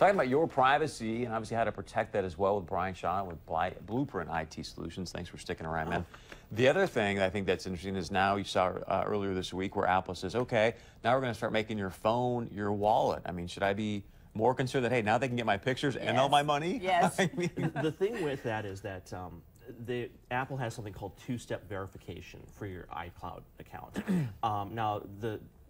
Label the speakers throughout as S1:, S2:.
S1: Talking about your privacy and obviously how to protect that as well with Brian Shaw with Blueprint IT Solutions. Thanks for sticking around, man. The other thing I think that's interesting is now you saw earlier this week where Apple says, okay, now we're going to start making your phone your wallet. I mean, should I be more concerned that, hey, now they can get my pictures and all my money?
S2: Yes.
S1: I mean,
S3: The thing with that is that Apple has something called two-step verification for your iCloud account. Now,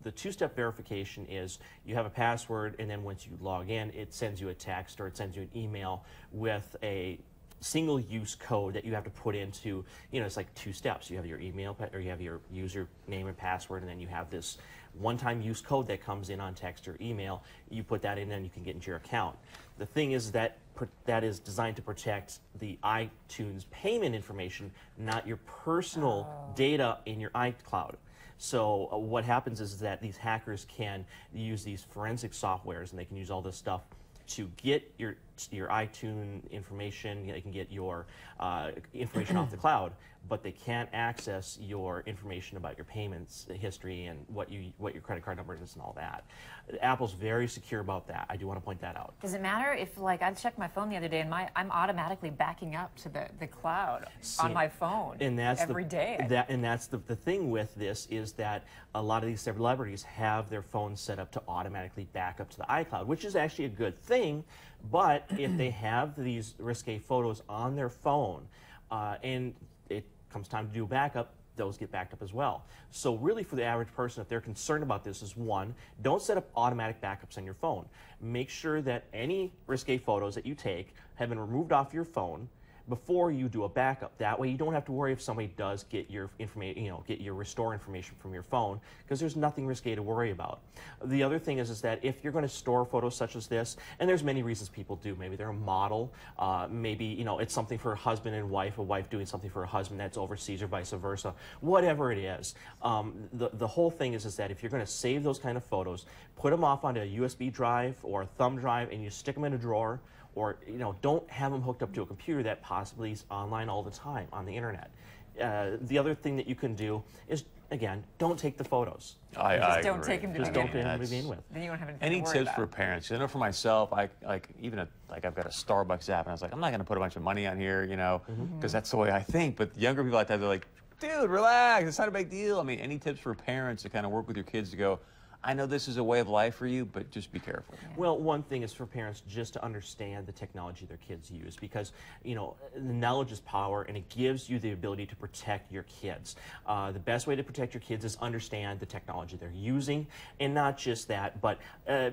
S3: the two-step verification is you have a password, and then once you log in, it sends you a text or it sends you an email with a single-use code that you have to put into, it's like 2 steps. You have your email, or you have your user name and password, and then you have this one-time use code that comes in on text or email. You put that in, and you can get into your account. The thing is that that is designed to protect the iTunes payment information, not your personal data in your iCloud. So what happens is that these hackers can use these forensic softwares, and they can use all this stuff to get your iTunes information. They can get your information off the cloud, but they can't access your information about your payments history and what your credit card number is and all that. Apple's very secure about that. I do want to point that out.
S2: Does it matter if, like, I checked my phone the other day and I'm automatically backing up to the cloud on my phone every day?
S3: And that's the thing with this is that a lot of these celebrities have their phones set up to automatically back up to the iCloud, which is actually a good thing. But if they have these risque photos on their phone and it comes time to do a backup, those get backed up as well. So really for the average person, if they're concerned about this, is one, don't set up automatic backups on your phone. Make sure that any risque photos that you take have been removed off your phone before you do a backup. That way you don't have to worry if somebody does get your information, get your restore information from your phone, because there's nothing risque to worry about. The other thing is that if you're going to store photos such as this, and there's many reasons people do, maybe they're a model, maybe it's something for a husband and wife, a wife doing something for a husband that's overseas or vice versa, whatever it is. The whole thing is that if you're going to save those kind of photos, put them off onto a USB drive or a thumb drive and you stick them in a drawer, or don't have them hooked up to a computer that possibly is online all the time on the internet. The other thing that you can do is, again, don't take the photos.
S1: I
S2: don't
S1: agree.
S2: take them to
S3: Just don't take them to begin with.
S2: Then you don't have anything
S1: Any
S2: to worry
S1: tips
S2: about.
S1: for parents? I know for myself, I've got a Starbucks app, and I was like, I'm not going to put a bunch of money on here, because that's the way I think. But younger people like that, they're like, dude, relax, it's not a big deal. I mean, any tips for parents to kind of work with your kids to go, I know this is a way of life for you, but just be careful.
S3: Well, one thing is for parents just to understand the technology their kids use, because the knowledge is power, and it gives you the ability to protect your kids. The best way to protect your kids is understand the technology they're using, and not just that, but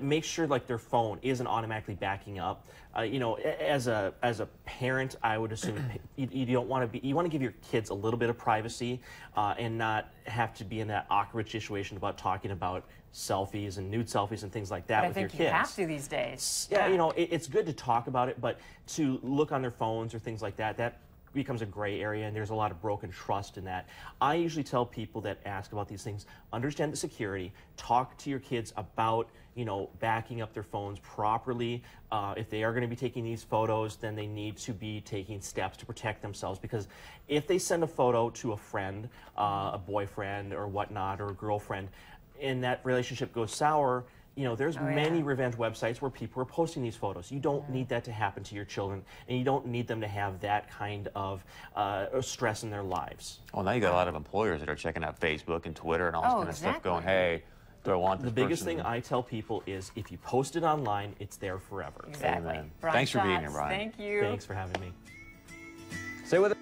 S3: make sure like their phone isn't automatically backing up. As a parent, I would assume you don't want to you want to give your kids a little bit of privacy and not have to be in that awkward situation about talking about selfies and nude selfies and things like that with your kids.
S2: I think you have to these days.
S3: Yeah, it's good to talk about it, but to look on their phones or things like that, that becomes a gray area, and there's a lot of broken trust in that. I usually tell people that ask about these things, understand the security, talk to your kids about backing up their phones properly. If they are going to be taking these photos, then they need to be taking steps to protect themselves, because if they send a photo to a friend, a boyfriend or whatnot, or a girlfriend, and that relationship goes sour, there's many revenge websites where people are posting these photos. You don't need that to happen to your children, and you don't need them to have that kind of stress in their lives.
S1: Well, now you got a lot of employers that are checking out Facebook and Twitter and all this kind of stuff going, hey, do I want this
S3: The biggest
S1: person?
S3: thing I tell people is if you post it online, it's there forever.
S2: Exactly.
S1: Amen. Thanks for being here, Brian.
S2: Thank you.
S3: Thanks for having me.
S1: Stay with us.